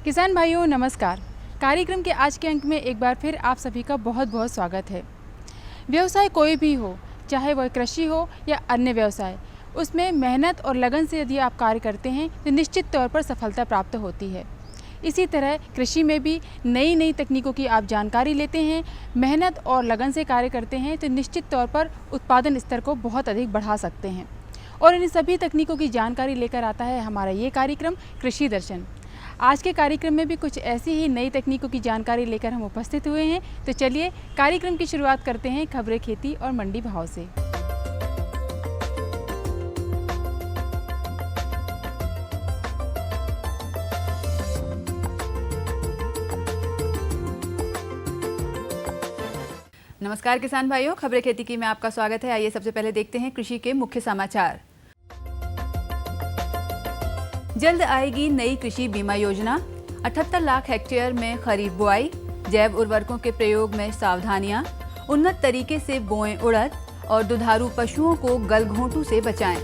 किसान भाइयों नमस्कार। कार्यक्रम के आज के अंक में एक बार फिर आप सभी का बहुत बहुत स्वागत है। व्यवसाय कोई भी हो, चाहे वह कृषि हो या अन्य व्यवसाय, उसमें मेहनत और लगन से यदि आप कार्य करते हैं तो निश्चित तौर पर सफलता प्राप्त होती है। इसी तरह कृषि में भी नई नई तकनीकों की आप जानकारी लेते हैं, मेहनत और लगन से कार्य करते हैं तो निश्चित तौर पर उत्पादन स्तर को बहुत अधिक बढ़ा सकते हैं। और इन सभी तकनीकों की जानकारी लेकर आता है हमारा ये कार्यक्रम कृषि दर्शन। आज के कार्यक्रम में भी कुछ ऐसी ही नई तकनीकों की जानकारी लेकर हम उपस्थित हुए हैं। तो चलिए कार्यक्रम की शुरुआत करते हैं खबरें खेती और मंडी भाव से। नमस्कार किसान भाइयों, खबरें खेती की में आपका स्वागत है। आइए सबसे पहले देखते हैं कृषि के मुख्य समाचार। जल्द आएगी नई कृषि बीमा योजना। 78 लाख हेक्टेयर में खरीफ बुआई। जैव उर्वरकों के प्रयोग में सावधानियां। उन्नत तरीके से बोएं उड़द और दुधारू पशुओं को गलघोंटू से बचाएं।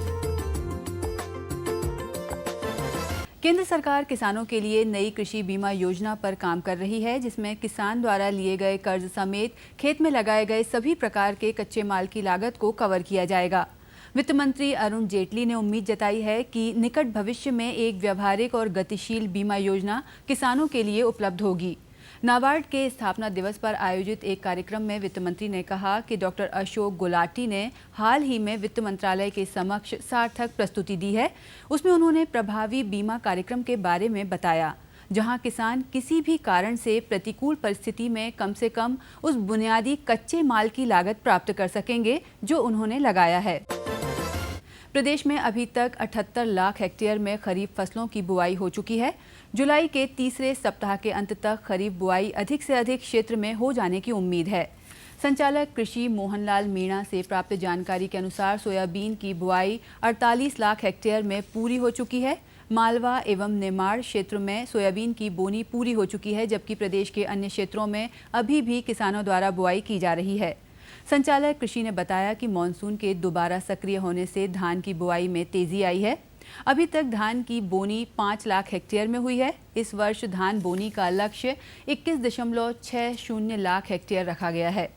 केंद्र सरकार किसानों के लिए नई कृषि बीमा योजना पर काम कर रही है, जिसमें किसान द्वारा लिए गए कर्ज समेत खेत में लगाए गए सभी प्रकार के कच्चे माल की लागत को कवर किया जाएगा। वित्त मंत्री अरुण जेटली ने उम्मीद जताई है कि निकट भविष्य में एक व्यावहारिक और गतिशील बीमा योजना किसानों के लिए उपलब्ध होगी। नाबार्ड के स्थापना दिवस पर आयोजित एक कार्यक्रम में वित्त मंत्री ने कहा कि डॉक्टर अशोक गुलाटी ने हाल ही में वित्त मंत्रालय के समक्ष सार्थक प्रस्तुति दी है। उसमें उन्होंने प्रभावी बीमा कार्यक्रम के बारे में बताया, जहां किसान किसी भी कारण से प्रतिकूल परिस्थिति में कम से कम उस बुनियादी कच्चे माल की लागत प्राप्त कर सकेंगे जो उन्होंने लगाया है। प्रदेश में अभी तक 78 लाख हेक्टेयर में खरीफ फसलों की बुआई हो चुकी है। जुलाई के तीसरे सप्ताह के अंत तक खरीफ बुआई अधिक से अधिक क्षेत्र में हो जाने की उम्मीद है। संचालक कृषि मोहनलाल मीणा से प्राप्त जानकारी के अनुसार सोयाबीन की बुआई 48 लाख हेक्टेयर में पूरी हो चुकी है। मालवा एवं निमाड़ क्षेत्र में सोयाबीन की बोनी पूरी हो चुकी है, जबकि प्रदेश के अन्य क्षेत्रों में अभी भी किसानों द्वारा बुआई की जा रही है। संचालक कृषि ने बताया कि मानसून के दोबारा सक्रिय होने से धान की बुआई में तेजी आई है। अभी तक धान की बोनी 5 लाख हेक्टेयर में हुई है। इस वर्ष धान बोनी का लक्ष्य 21.60 लाख हेक्टेयर रखा गया है।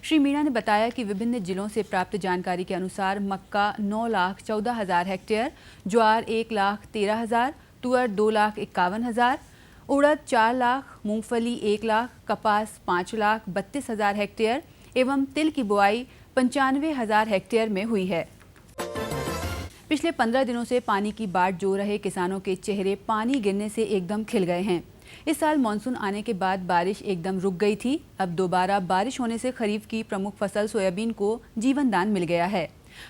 श्री मीणा ने बताया कि विभिन्न जिलों से प्राप्त जानकारी के अनुसार मक्का 9,14,000 हेक्टेयर, ज्वार 1,13,000, तुअर 2,51,000, उड़द 4 लाख, मूंगफली 1 लाख, कपास 5,32,000 हेक्टेयर एवं तिल की बुआई 95,000 हेक्टेयर में हुई है। पिछले 15 दिनों से पानी की बाट जो रहे किसानों के चेहरे पानी गिरने से एकदम खिल गए हैं। इस साल मानसून आने के बाद बारिश एकदम रुक गई थी। अब दोबारा बारिश होने से खरीफ की प्रमुख फसल सोयाबीन को जीवन दान मिल गया है।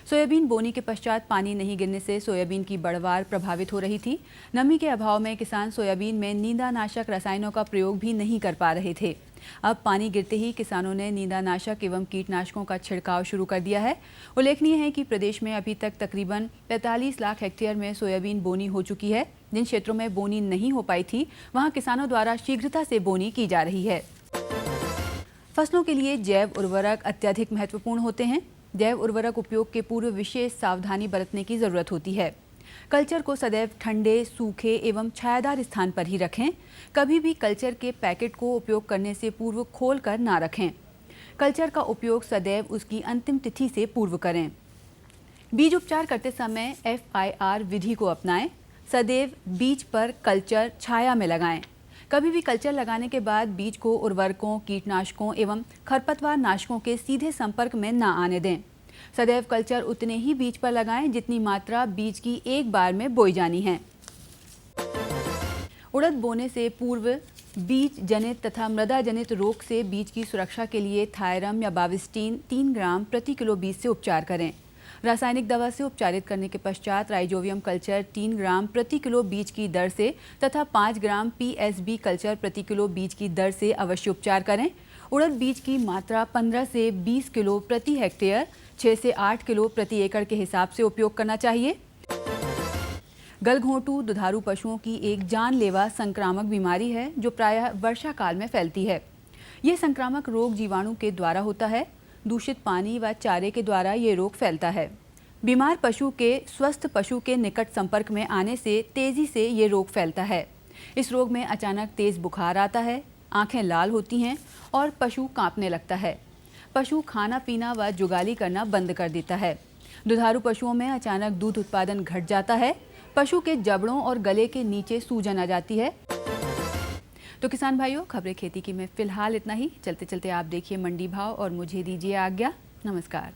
सोयाबीन बोनी के पश्चात पानी नहीं गिरने से सोयाबीन की बढ़वार प्रभावित हो रही थी। नमी के अभाव में किसान सोयाबीन में नींदानाशक रसायनों का प्रयोग भी नहीं कर पा रहे थे। अब पानी गिरते ही किसानों ने नींदानाशक एवं कीटनाशकों का छिड़काव शुरू कर दिया है। उल्लेखनीय है कि प्रदेश में अभी तक तकरीबन 45 लाख हेक्टेयर में सोयाबीन बोनी हो चुकी है। जिन क्षेत्रों में बोनी नहीं हो पाई थी, वहां किसानों द्वारा शीघ्रता से बोनी की जा रही है। फसलों के लिए जैव उर्वरक अत्यधिक महत्वपूर्ण होते हैं। जैव उर्वरक उपयोग के पूर्व विशेष सावधानी बरतने की जरूरत होती है। कल्चर को सदैव ठंडे, सूखे एवं छायादार स्थान पर ही रखें। कभी भी कल्चर के पैकेट को उपयोग करने से पूर्व खोल कर ना रखें। कल्चर का उपयोग सदैव उसकी अंतिम तिथि से पूर्व करें। बीज उपचार करते समय FIR विधि को अपनाएं। सदैव बीज पर कल्चर छाया में लगाएं। कभी भी कल्चर लगाने के बाद बीज को उर्वरकों, कीटनाशकों एवं खरपतवार नाशकों के सीधे संपर्क में न आने दें। सदैव कल्चर उतने ही बीज पर लगाएं जितनी मात्रा बीज की एक बार में बोई जानी है। उड़द बोने से पूर्व बीज जनित तथा मृदा जनित रोग से बीज की सुरक्षा के लिए थायरम या बाविस्टीन 3 ग्राम प्रति किलो बीज से उपचार करें। रासायनिक दवा से उपचारित करने के पश्चात राइजोवियम कल्चर 3 ग्राम प्रति किलो बीज की दर से तथा 5 ग्राम PSB कल्चर प्रति किलो बीज की दर से अवश्य उपचार करें। उड़द बीज की मात्रा 15 से 20 किलो प्रति हेक्टेयर, 6 से 8 किलो प्रति एकड़ के हिसाब से उपयोग करना चाहिए। गलघोंटू दुधारू पशुओं की एक जानलेवा संक्रामक बीमारी है जो प्रायः वर्षा काल में फैलती है। ये संक्रामक रोग जीवाणु के द्वारा होता है। दूषित पानी व चारे के द्वारा ये रोग फैलता है। बीमार पशु के स्वस्थ पशु के निकट संपर्क में आने से तेजी से ये रोग फैलता है। इस रोग में अचानक तेज बुखार आता है, आंखें लाल होती हैं और पशु कांपने लगता है। पशु खाना पीना व जुगाली करना बंद कर देता है। दुधारू पशुओं में अचानक दूध उत्पादन घट जाता है। पशु के जबड़ों और गले के नीचे सूजन आ जाती है। तो किसान भाइयों, खबरें खेती की में फिलहाल इतना ही। चलते चलते आप देखिए मंडी भाव और मुझे दीजिए आज्ञा। नमस्कार।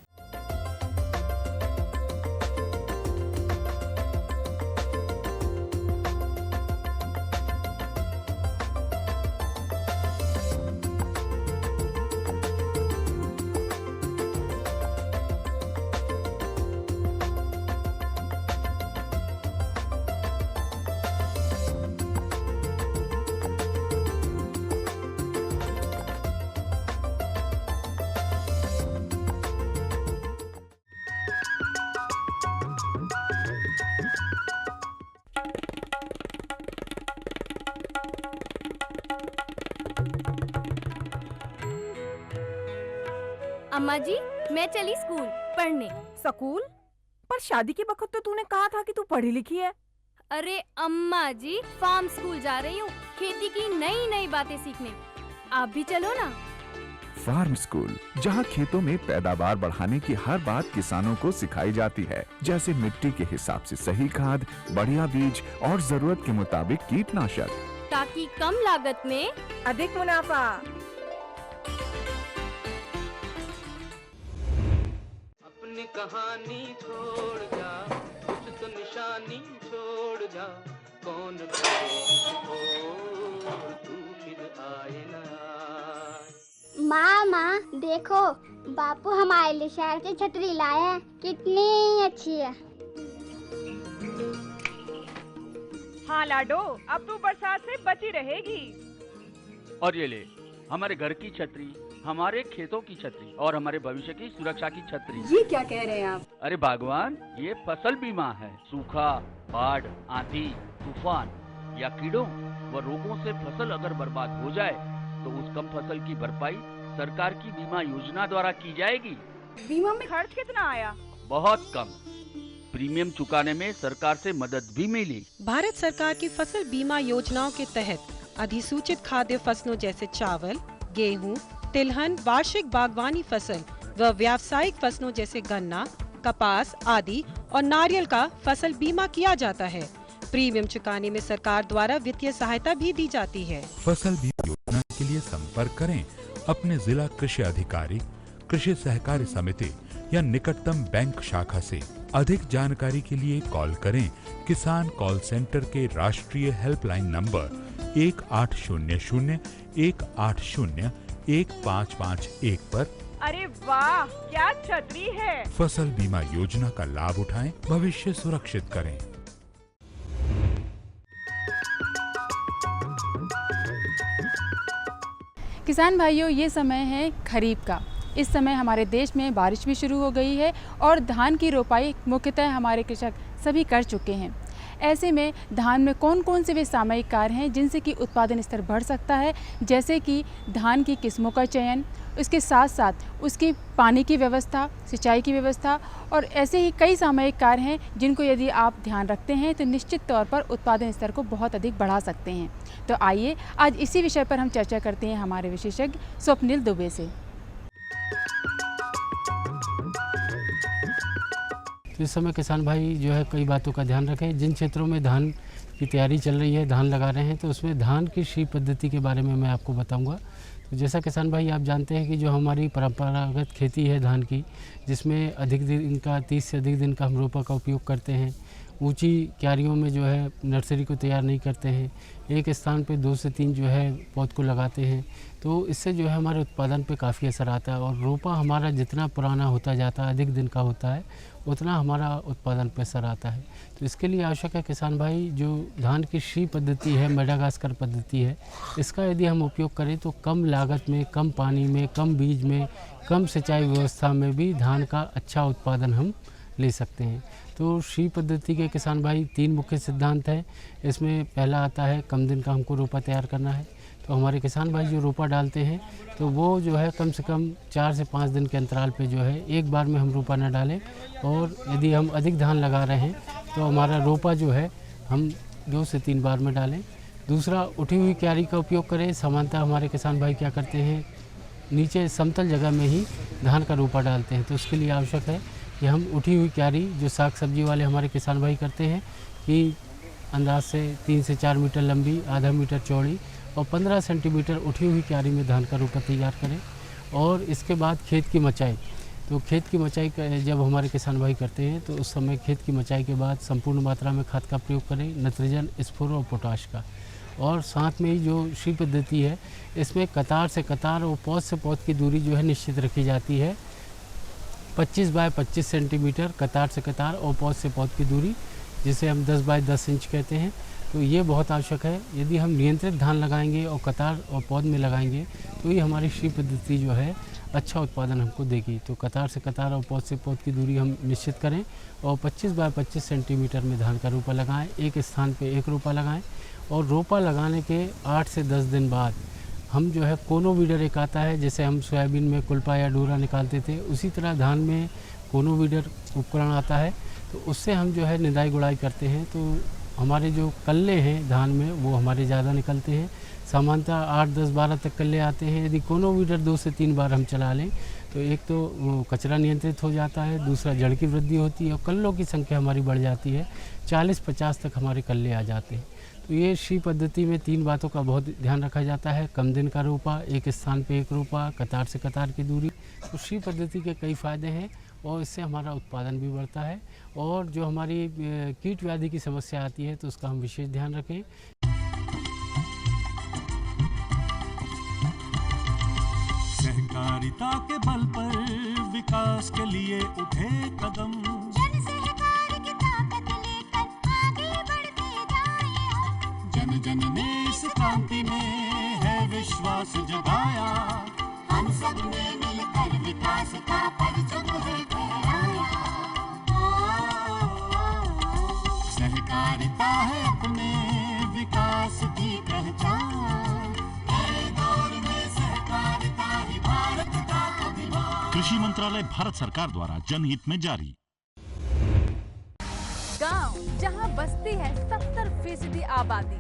अम्मा जी, मैं चली स्कूल पढ़ने। स्कूल? पर शादी के वक्त तो तूने कहा था कि तू पढ़ी लिखी है। अरे अम्मा जी, फार्म स्कूल जा रही हूँ खेती की नई नई बातें सीखने। आप भी चलो ना। फार्म स्कूल, जहां खेतों में पैदावार बढ़ाने की हर बात किसानों को सिखाई जाती है, जैसे मिट्टी के हिसाब से सही खाद, बढ़िया बीज और जरूरत के मुताबिक कीटनाशक, ताकि कम लागत में अधिक मुनाफा। अपनी कहानी छोड़ जा, कुछ तो निशानी छोड़ जा, कौन तू फिर आए ना। माँ देखो, बापू हमारे लिए शहर से छतरी लाए हैं, कितनी अच्छी है। हाँ लाडो, अब तू बरसात से बची रहेगी। और ये ले, हमारे घर की छतरी, हमारे खेतों की छतरी और हमारे भविष्य की सुरक्षा की छतरी। ये क्या कह रहे हैं आप? अरे भगवान, ये फसल बीमा है। सूखा, बाढ़, आंधी, तूफान या कीड़ों व रोगों से फसल अगर बर्बाद हो जाए तो उस कम फसल की भरपाई सरकार की बीमा योजना द्वारा की जाएगी। बीमा में खर्च कितना आया? बहुत कम। प्रीमियम चुकाने में सरकार से मदद भी मिली। भारत सरकार की फसल बीमा योजनाओं के तहत अधिसूचित खाद्य फसलों जैसे चावल, गेहूं, तिलहन, वार्षिक बागवानी फसल व व्यावसायिक फसलों जैसे गन्ना, कपास आदि और नारियल का फसल बीमा किया जाता है। प्रीमियम चुकाने में सरकार द्वारा वित्तीय सहायता भी दी जाती है। फसल बीमा योजना के लिए संपर्क करें अपने जिला कृषि अधिकारी, कृषि सहकारी समिति या निकटतम बैंक शाखा से। अधिक जानकारी के लिए कॉल करें किसान कॉल सेंटर के राष्ट्रीय हेल्पलाइन नंबर 1800-180-1551 पर। अरे वाह, क्या छतरी है। फसल बीमा योजना का लाभ उठाएं, भविष्य सुरक्षित करें। किसान भाइयों, ये समय है खरीफ का। इस समय हमारे देश में बारिश भी शुरू हो गई है और धान की रोपाई मुख्यतः हमारे कृषक सभी कर चुके हैं। ऐसे में धान में कौन कौन से वे सामयिक कार्य हैं जिनसे कि उत्पादन स्तर बढ़ सकता है, जैसे कि धान की किस्मों का चयन, उसके साथ साथ उसकी पानी की व्यवस्था, सिंचाई की व्यवस्था और ऐसे ही कई सामयिक कार्य हैं जिनको यदि आप ध्यान रखते हैं तो निश्चित तौर पर उत्पादन स्तर को बहुत अधिक बढ़ा सकते हैं। तो आइए आज इसी विषय पर हम चर्चा करते हैं हमारे विशेषज्ञ स्वप्निल दुबे से। तो इस समय किसान भाई जो है कई बातों का ध्यान रखें। जिन क्षेत्रों में धान की तैयारी चल रही है, धान लगा रहे हैं, तो उसमें धान की सी पद्धति के बारे में मैं आपको बताऊंगा। तो जैसा किसान भाई आप जानते हैं कि जो हमारी परंपरागत खेती है धान की, जिसमें अधिक दिन का 30 से अधिक दिन का हम रोपा का उपयोग करते हैं। ऊंची क्यारियों में जो है नर्सरी को तैयार नहीं करते हैं, एक स्थान पे 2 से 3 जो है पौध को लगाते हैं। तो इससे जो है हमारे उत्पादन पे काफ़ी असर आता है और रोपा हमारा जितना पुराना होता जाता है, अधिक दिन का होता है, उतना हमारा उत्पादन पे असर आता है। तो इसके लिए आवश्यक है किसान भाई, जो धान की शी पद्धति है, मेडागास्कर पद्धति है, इसका यदि हम उपयोग करें तो कम लागत में, कम पानी में, कम बीज में, कम सिंचाई व्यवस्था में भी धान का अच्छा उत्पादन हम ले सकते हैं। तो शी पद्धति के किसान भाई 3 मुख्य सिद्धांत हैं। इसमें पहला आता है कम दिन का हमको रोपा तैयार करना है। तो हमारे किसान भाई जो रोपा डालते हैं तो वो जो है कम से कम 4 से 5 दिन के अंतराल पे जो है एक बार में हम रोपा न डालें। और यदि हम अधिक धान लगा रहे हैं तो हमारा रोपा जो है हम 2 से 3 बार में डालें। दूसरा, उठी हुई क्यारी का उपयोग करें। सामान्यतः हमारे किसान भाई क्या करते हैं, नीचे समतल जगह में ही धान का रोपा डालते हैं। तो उसके लिए आवश्यक है कि हम उठी हुई क्यारी, जो साग सब्जी वाले हमारे किसान भाई करते हैं, कि अंदाज से 3 से 4 मीटर लंबी, आधा मीटर चौड़ी और 15 सेंटीमीटर उठी हुई क्यारी में धान का रोपा तैयार करें। और इसके बाद खेत की मचाई। तो खेत की मचाई जब हमारे किसान भाई करते हैं तो उस समय खेत की मचाई के बाद संपूर्ण मात्रा में खाद का प्रयोग करें, नाइट्रोजन, स्फूर और पोटाश का। और साथ में ही जो सी पद्धति है, इसमें कतार से कतार और पौध से पौध की दूरी जो है निश्चित रखी जाती है। 25 बाय 25 सेंटीमीटर कतार से कतार और पौध से पौध की दूरी, जिसे हम 10 बाय 10 इंच कहते हैं। तो ये बहुत आवश्यक है। यदि हम नियंत्रित धान लगाएंगे और कतार और पौध में लगाएंगे तो ये हमारी सी पद्धति जो है अच्छा उत्पादन हमको देगी। तो कतार से कतार और पौध से पौध की दूरी हम निश्चित करें और 25 बाय 25 सेंटीमीटर में धान का रोपा लगाएं। एक स्थान पे एक रोपा लगाएं और रोपा लगाने के 8 से 10 दिन बाद हम जो है कोनो वीडर एक आता है, जैसे हम सोयाबीन में कुल्पा या डोरा निकालते थे, उसी तरह धान में कोनो वीडर उपकरण आता है। तो उससे हम जो है निदाई गुड़ाई करते हैं। तो हमारे जो कल्ले हैं धान में वो हमारे ज़्यादा निकलते हैं। सामान्यतः 8, 10, 12 तक कल्ले आते हैं। यदि कोनो वीडर 2 से 3 बार हम चला लें तो एक तो वो कचरा नियंत्रित हो जाता है, दूसरा जड़ की वृद्धि होती है और कल्लों की संख्या हमारी बढ़ जाती है। 40-50 तक हमारे कल्ले आ जाते हैं। तो ये सी पद्धति में 3 बातों का बहुत ध्यान रखा जाता है। कम दिन का रोपा, एक स्थान पे एक रोपा, कतार से कतार की दूरी। तो सी पद्धति के कई फ़ायदे हैं और इससे हमारा उत्पादन भी बढ़ता है। और जो हमारी कीट व्याधि की समस्या आती है तो उसका हम विशेष ध्यान रखें। सहकारिता के बल पर विकास के लिए उठे कदम, जन सहकार की ताकत लेकर आगे बढ़ते जाएं हम। जन जन ने इस क्रांति में है विश्वास जगाया। हम सब ने मिलकर विकास का परचम है फहराया। सहकारिता है अपने विकास की पहचान। नए दौर में सहकारिता ही भारत का अभिमान। कृषि मंत्रालय भारत सरकार द्वारा जनहित में जारी। गांव जहां बसती है 70% आबादी,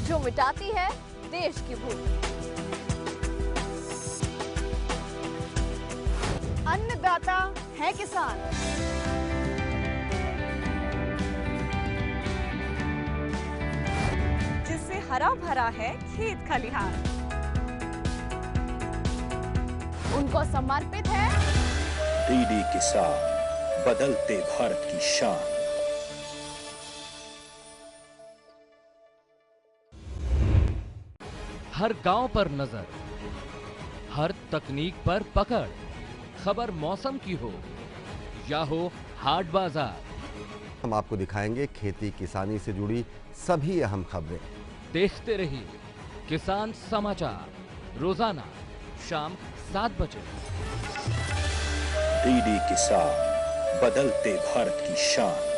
जो मिटाती है देश की भूख। अन्नदाता है किसान। जिससे हरा भरा है खेत खलिहान। उनको समर्पित है डीडी किसान, बदलते भारत की शान। हर गांव पर नजर, हर तकनीक पर पकड़। खबर मौसम की हो या हो हाट बाजार, हम आपको दिखाएंगे खेती किसानी से जुड़ी सभी अहम खबरें। देखते रहिए किसान समाचार, रोजाना शाम 7 बजे। डीडी किसान, बदलते भारत की शान।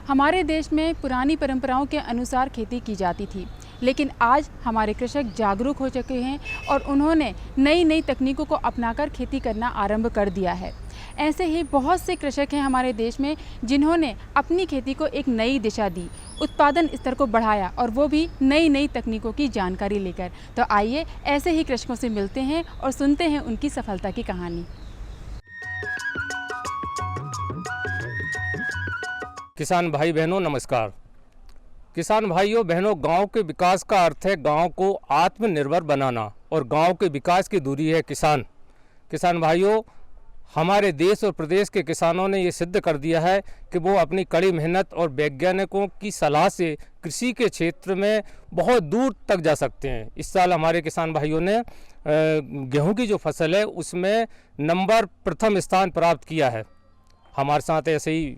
हमारे देश में पुरानी परंपराओं के अनुसार खेती की जाती थी, लेकिन आज हमारे कृषक जागरूक हो चुके हैं और उन्होंने नई नई तकनीकों को अपनाकर खेती करना आरंभ कर दिया है। ऐसे ही बहुत से कृषक हैं हमारे देश में जिन्होंने अपनी खेती को एक नई दिशा दी, उत्पादन स्तर को बढ़ाया और वो भी नई नई तकनीकों की जानकारी लेकर। तो आइए ऐसे ही कृषकों से मिलते हैं और सुनते हैं उनकी सफलता की कहानी। किसान भाई बहनों नमस्कार। किसान भाइयों बहनों, गांव के विकास का अर्थ है गांव को आत्मनिर्भर बनाना और गांव के विकास की दूरी है किसान। किसान भाइयों, हमारे देश और प्रदेश के किसानों ने ये सिद्ध कर दिया है कि वो अपनी कड़ी मेहनत और वैज्ञानिकों की सलाह से कृषि के क्षेत्र में बहुत दूर तक जा सकते हैं। इस साल हमारे किसान भाइयों ने गेहूं की जो फसल है उसमें नंबर प्रथम स्थान प्राप्त किया है। हमारे साथ ऐसे ही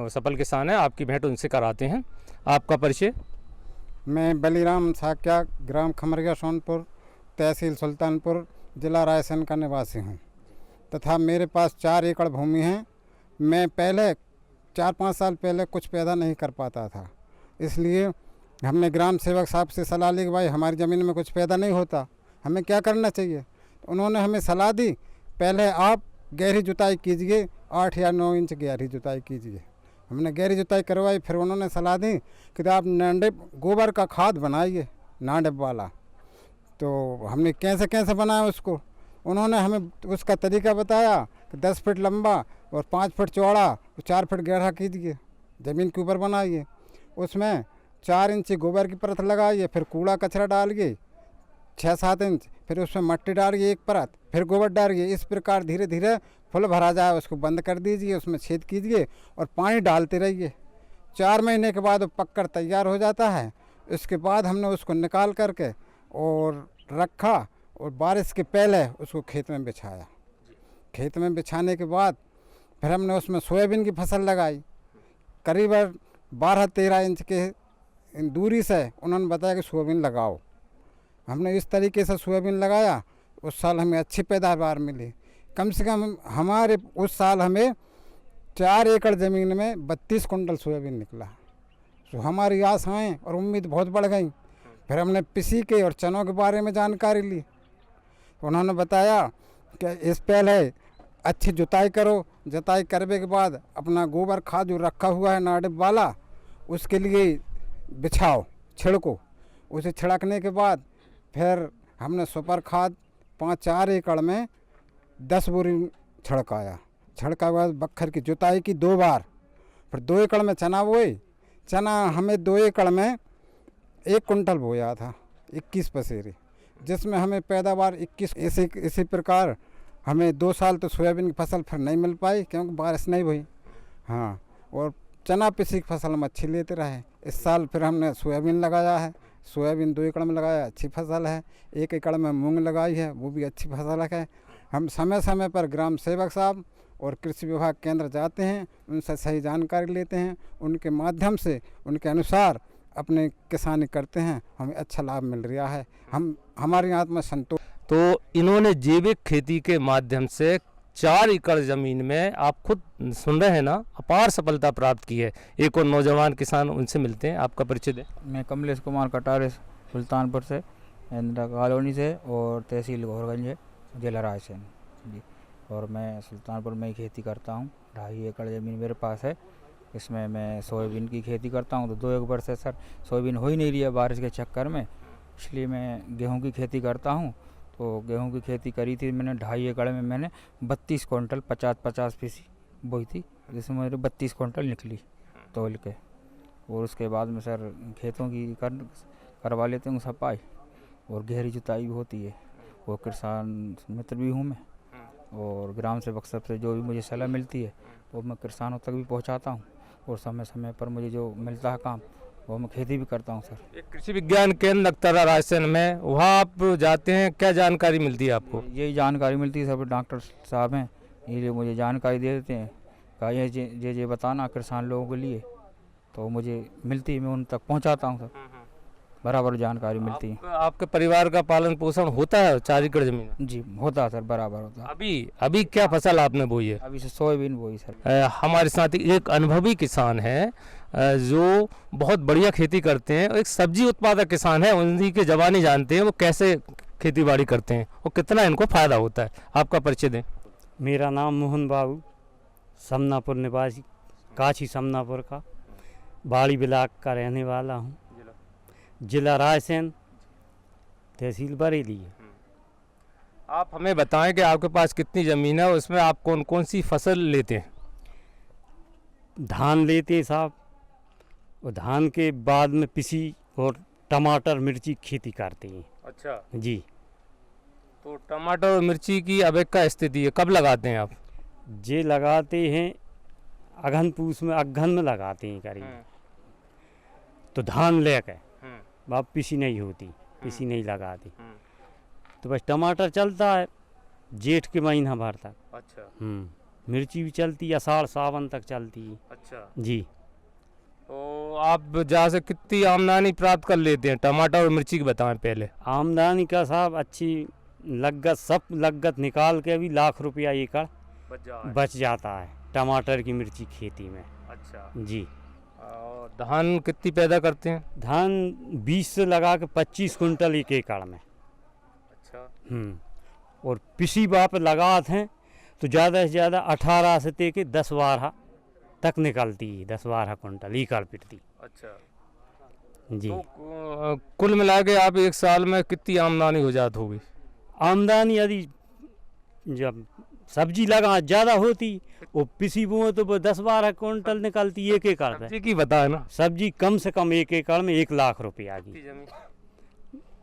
सफल किसान हैं, आपकी भेंट उनसे कराते हैं। आपका परिचय? मैं बलीराम साक्या, ग्राम खमरिया सोनपुर, तहसील सुल्तानपुर, जिला रायसेन का निवासी हूँ तथा मेरे पास 4 एकड़ भूमि है। मैं पहले 4-5 साल पहले कुछ पैदा नहीं कर पाता था, इसलिए हमने ग्राम सेवक साहब से सलाह ली कि भाई हमारी ज़मीन में कुछ पैदा नहीं होता, हमें क्या करना चाहिए। तो उन्होंने हमें सलाह दी, पहले आप गहरी जुताई कीजिए, 8 या 9 इंच गहरी जुताई कीजिए। हमने गहरी जुताई करवाई, फिर उन्होंने सलाह दी कि आप नांडेप गोबर का खाद बनाइए, नांडेप वाला। तो हमने कैसे कैसे बनाया उसको, उन्होंने हमें उसका तरीका बताया कि 10 फीट लंबा और 5 फीट चौड़ा और 4 फीट गहरा कीजिए, ज़मीन के ऊपर बनाइए, उसमें 4 इंच गोबर की परत लगाइए, फिर कूड़ा कचरा डालिए 6-7 इंच, फिर उसमें मट्टी डालिए एक परत, फिर गोबर डालिए। इस प्रकार धीरे धीरे फुल भरा जाए उसको बंद कर दीजिए, उसमें छेद कीजिए और पानी डालते रहिए। 4 महीने के बाद वो पककर तैयार हो जाता है। इसके बाद हमने उसको निकाल करके और रखा और बारिश के पहले उसको खेत में बिछाया। खेत में बिछाने के बाद फिर हमने उसमें सोयाबीन की फसल लगाई, करीबन 12-13 इंच के दूरी से उन्होंने बताया कि सोयाबीन लगाओ। हमने इस तरीके से सोयाबीन लगाया, उस साल हमें अच्छी पैदावार मिली। कम से कम हमारे उस साल हमें 4 एकड़ ज़मीन में 32 कुंटल सोयाबीन निकला। तो हमारी आशाएं और उम्मीद बहुत बढ़ गई। फिर हमने पिसी के और चनों के बारे में जानकारी ली। उन्होंने बताया कि इस पहले अच्छी जुताई करो, जुताई करने के बाद अपना गोबर खाद जो रखा हुआ है नाडेप वाला, उसके लिए बिछाओ, छिड़को। उसे छिड़कने के बाद फिर हमने सुपर खाद 5-4 एकड़ में 10 बोरी छिड़काया। छिड़का के बाद बखर की जुताई की 2 बार, फिर 2 एकड़ में चना बोए। चना हमें 2 एकड़ में 1 कुंटल बोया था, 21 पसेरी, जिसमें हमें पैदावार 21। इसी प्रकार हमें 2 साल तो सोयाबीन की फसल फिर नहीं मिल पाई क्योंकि बारिश नहीं हुई। हाँ, और चना पिसी की फसल हम अच्छी लेते रहे। इस साल फिर हमने सोयाबीन लगाया है, सोयाबीन 2 एकड़ में लगाया, अच्छी फसल है। 1 एकड़ में मूंग लगाई है, वो भी अच्छी फसल है। हम समय समय पर ग्राम सेवक साहब और कृषि विभाग केंद्र जाते हैं, उनसे सही जानकारी लेते हैं, उनके माध्यम से उनके अनुसार अपने किसानी करते हैं, हमें अच्छा लाभ मिल रहा है। हमारी आत्मा संतोष। तो इन्होंने जैविक खेती के माध्यम से 4 एकड़ ज़मीन में, आप खुद सुन रहे हैं ना, अपार सफलता प्राप्त की है। एक और नौजवान किसान, उनसे मिलते हैं, आपका परिचय दें। मैं कमलेश कुमार कटारे, सुल्तानपुर से, इंदिरा कॉलोनी से और तहसील गौरगंज, जिला रायसेन जी। और मैं सुल्तानपुर में ही खेती करता हूँ। 2.5 एकड़ ज़मीन मेरे पास है। इसमें मैं सोयाबीन की खेती करता हूँ। तो 2 एकड़ से सर सोयाबीन हो ही नहीं रही है बारिश के चक्कर में, इसलिए मैं गेहूँ की खेती करता हूँ। तो गेहूं की खेती करी थी मैंने 2.5 एकड़ में, मैंने 32 कुंटल 50-50 पीसी बोई थी, जिसमें मेरे 32 कुंटल निकली तोल के। और उसके बाद में सर खेतों की करवा लेते हूँ सफाई, और गहरी जुताई भी होती है। और किसान मित्र भी हूँ मैं, और ग्राम सेवक सबसे जो भी मुझे सलाह मिलती है वो मैं किसानों तक भी पहुँचाता हूँ। और समय समय पर मुझे जो मिलता है काम, वो मैं खेती भी करता हूँ सर। एक कृषि विज्ञान केंद्र नक्तरा रायसेन में, वहाँ आप जाते हैं, क्या जानकारी मिलती है आपको? यही जानकारी मिलती है, सब डॉक्टर साहब हैं, ये मुझे जानकारी दे देते हैं, कहा ये बताना किसान लोगों के लिए, तो मुझे मिलती है, मैं उन तक पहुँचाता हूँ सर, बराबर जानकारी मिलती है। आपके परिवार का पालन पोषण होता है 4 एकड़ जमीन? जी होता है सर, बराबर होता है। अभी क्या फसल आपने बोई है? अभी से सोयाबीन बोई सर। हमारे साथ एक अनुभवी किसान है जो बहुत बढ़िया खेती करते हैं, एक सब्जी उत्पादक किसान है। उन्हीं के जवानी जानते हैं वो कैसे खेती बाड़ी करते हैं और कितना इनको फायदा होता है। आपका परिचय दें। मेरा नाम मोहन बाबू, समनापुर निवासी, काछी समनापुर का, बाड़ी ब्लॉक का रहने वाला हूँ, जिला रायसेन, तहसील बरेली है। आप हमें बताएं कि आपके पास कितनी ज़मीन है, उसमें आप कौन कौन सी फसल लेते हैं? धान लेते हैं साहब, और धान के बाद में पिसी और टमाटर मिर्ची की खेती करते हैं। अच्छा जी। तो टमाटर और मिर्ची की अब क्या स्थिति है, कब लगाते हैं आप? जे लगाते हैं अगहन पूस में, अगहन में लगाते हैं करीब। तो धान लेके बाप पिसी नहीं होती, पिसी नहीं लगाती। तो बस टमाटर चलता है जेठ के महीना भर तक। अच्छा। मिर्ची भी चलती है, आषाढ़ सावन तक चलती है। अच्छा जी। तो आप जहाँ से कितनी आमदनी प्राप्त कर लेते हैं, टमाटर और मिर्ची की बताएं पहले। आमदनी का साहब अच्छी लागत, सब लागत निकाल के भी लाख रुपया एकड़ बच जाता है टमाटर की मिर्ची खेती में। अच्छा जी। और धान कितनी पैदा करते हैं? धान 20 से लगा के 25 कुंटल एक एकड़ में। अच्छा। और पिछली बार लगाते हैं तो ज़्यादा से ज़्यादा 18 से लेके 10-12 तक निकलती है, 10-12 कुंटल एकड़ पिटती। अच्छा जी। तो कुल मिला के आप एक साल में कितनी आमदनी हो जाती होगी? आमदनी यदि जब सब्जी लगा ज़्यादा होती वो पिसी बोए तो 10-12 कुंटल निकलती एक एकड़ में। सब्जी की बता है ना, सब्जी कम से कम एक एकड़ में 1 लाख रुपया की।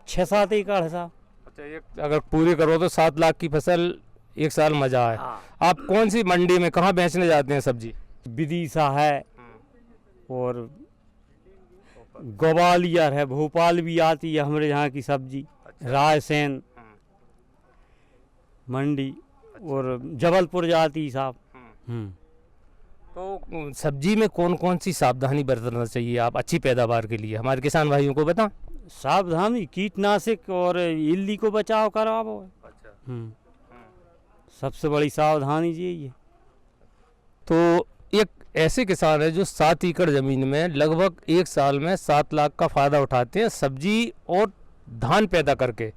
6-7 एकड़ है साहब। अच्छा, अगर पूरी करो तो 7 लाख की फसल एक साल मजा है। आप कौन सी मंडी में कहाँ बेचने जाते हैं सब्जी? विदिशा है और ग्वालियर है, भोपाल भी आती है हमारे यहाँ की सब्जी। अच्छा। रायसेन मंडी और जबलपुर जाती साहब। तो सब्जी में कौन कौन सी सावधानी बरतना चाहिए आप अच्छी पैदावार के लिए, हमारे किसान भाइयों को बताएं। सावधानी कीटनाशक और इल्ली को बचाव कराओ। अच्छा। सबसे बड़ी सावधानी यही है। तो एक ऐसे किसान है जो 7 एकड़ ज़मीन में लगभग एक साल में 7 लाख का फ़ायदा उठाते हैं सब्जी और धान पैदा करके।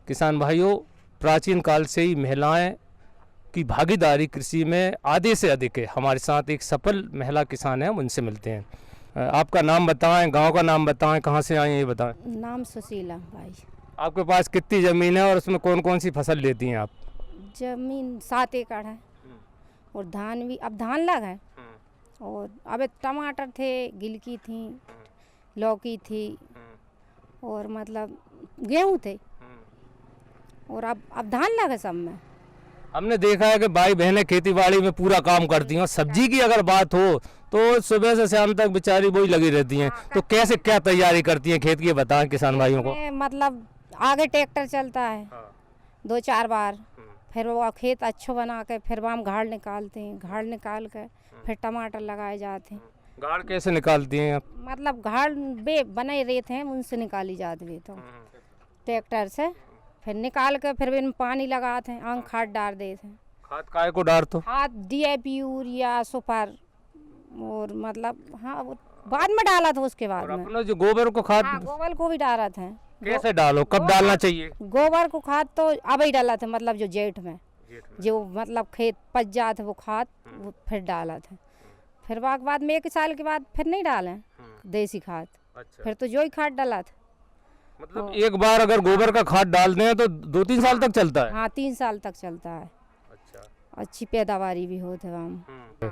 किसान भाइयों, प्राचीन काल से ही महिलाएं की भागीदारी कृषि में आधे से अधिक है। हमारे साथ एक सफल महिला किसान है, उनसे मिलते हैं। आपका नाम बताएं, गांव का नाम बताएं, कहां से आए हैं ये बताएं। नाम सुशीला भाई। आपके पास कितनी ज़मीन है और उसमें कौन कौन सी फसल लेती हैं आप? जमीन 7 एकड़ है और धान भी, अब धान लगा है और अब टमाटर थे, गिलकी थी, लौकी थी और मतलब गेहूँ थे और अब धान लगा सब में। हमने देखा है कि भाई बहनें खेती बाड़ी में पूरा काम करती हैं और सब्जी की अगर बात हो तो सुबह से शाम तक बेचारी वही लगी रहती हैं। तो कैसे क्या तैयारी करती हैं खेत की, बताएं किसान भाइयों को। मतलब आगे ट्रैक्टर चलता है 2-4 बार, फिर वो खेत अच्छो बना के फिर हम घाड़ निकालते हैं, घाड़ निकाल के फिर टमाटर लगाए जाते हैं। घाड़ कैसे निकालती हैं आप? मतलब घाड़ बे बने रहते हैं उनसे निकाली जाती है, तो ट्रैक्टर से फिर निकाल के फिर इनमें पानी लगाते हैं, आंग खाद डाल देते हैं। खाद काय को डाल तो? खाद DAP यूरिया सुपर और मतलब हाँ वो बाद में डाला था उसके बाद में। अपना जो गोबर को खाद, गोबर को भी डाला था। कैसे डालो, कब डालना चाहिए? गोबर को खाद तो अब ही डाला था, मतलब जो जेठ में जो मतलब खेत पच जाते वो खाद वो फिर डाला था। फिर बाद में 1 साल के बाद फिर नहीं डाले देसी खाद। अच्छा। फिर तो जो ही खाद डाला था। मतलब एक बार अगर गोबर का खाद डाल दें तो 2-3 साल तक चलता है? हाँ 3 साल तक चलता है। अच्छा। अच्छी पैदावारी भी होती है।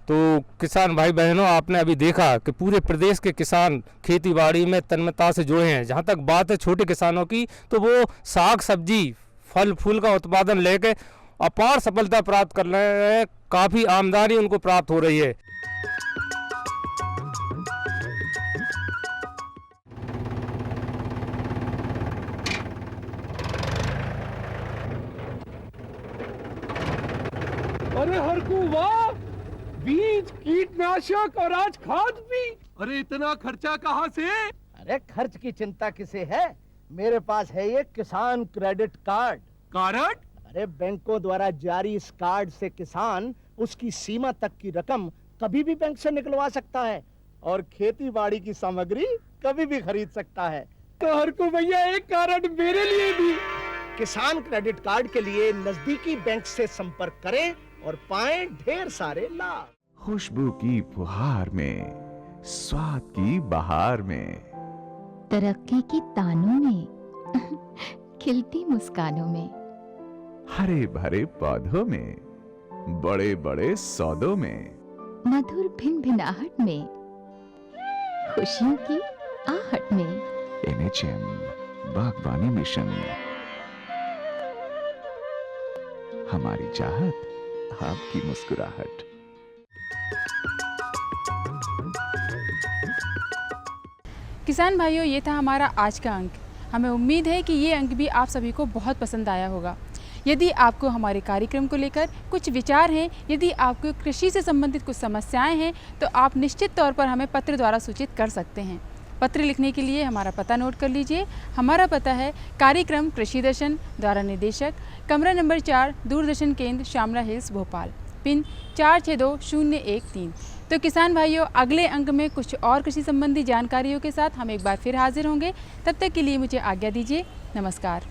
तो किसान भाई बहनों, आपने अभी देखा कि पूरे प्रदेश के किसान खेती बाड़ी में तन्मयता से जुड़े हैं। जहाँ तक बात है छोटे किसानों की, तो वो साग सब्जी फल फूल का उत्पादन लेके अपार सफलता प्राप्त कर रहे हैं। काफ़ी आमदनी उनको प्राप्त हो रही है। अरे हरकू वाह, बीज कीटनाशक और आज खाद भी। अरे इतना खर्चा कहाँ से? अरे खर्च की चिंता किसे है, मेरे पास है ये किसान क्रेडिट कार्ड। कार्ड? अरे बैंकों द्वारा जारी इस कार्ड से किसान उसकी सीमा तक की रकम कभी भी बैंक से निकलवा सकता है और खेती बाड़ी की सामग्री कभी भी खरीद सकता है। तो हरकू भैया एक कार्ड मेरे लिए भी। किसान क्रेडिट कार्ड के लिए नजदीकी बैंक से संपर्क करें और पाएं ढेर सारे लाभ। खुशबू की फुहार में, स्वाद की बहार में, तरक्की की तानों में, खिलती मुस्कानों में, हरे भरे पौधों में, बड़े बड़े सौदों में, मधुर भिनभिनाहट में, खुशियों की आहट में। NHM बागवानी मिशन, हमारी चाहत, आपकी मुस्कुराहट। किसान भाइयों, ये था हमारा आज का अंक। हमें उम्मीद है कि ये अंक भी आप सभी को बहुत पसंद आया होगा। यदि आपको हमारे कार्यक्रम को लेकर कुछ विचार हैं, यदि आपको कृषि से संबंधित कुछ समस्याएं हैं, तो आप निश्चित तौर पर हमें पत्र द्वारा सूचित कर सकते हैं। पत्र लिखने के लिए हमारा पता नोट कर लीजिए। हमारा पता है कार्यक्रम कृषि दर्शन, द्वारा निदेशक, कमरा नंबर 4, दूरदर्शन केंद्र, श्यामला हिल्स, भोपाल, पिन 462013। तो किसान भाइयों, अगले अंक में कुछ और कृषि संबंधी जानकारियों के साथ हम एक बार फिर हाजिर होंगे। तब तक के लिए मुझे आज्ञा दीजिए। नमस्कार।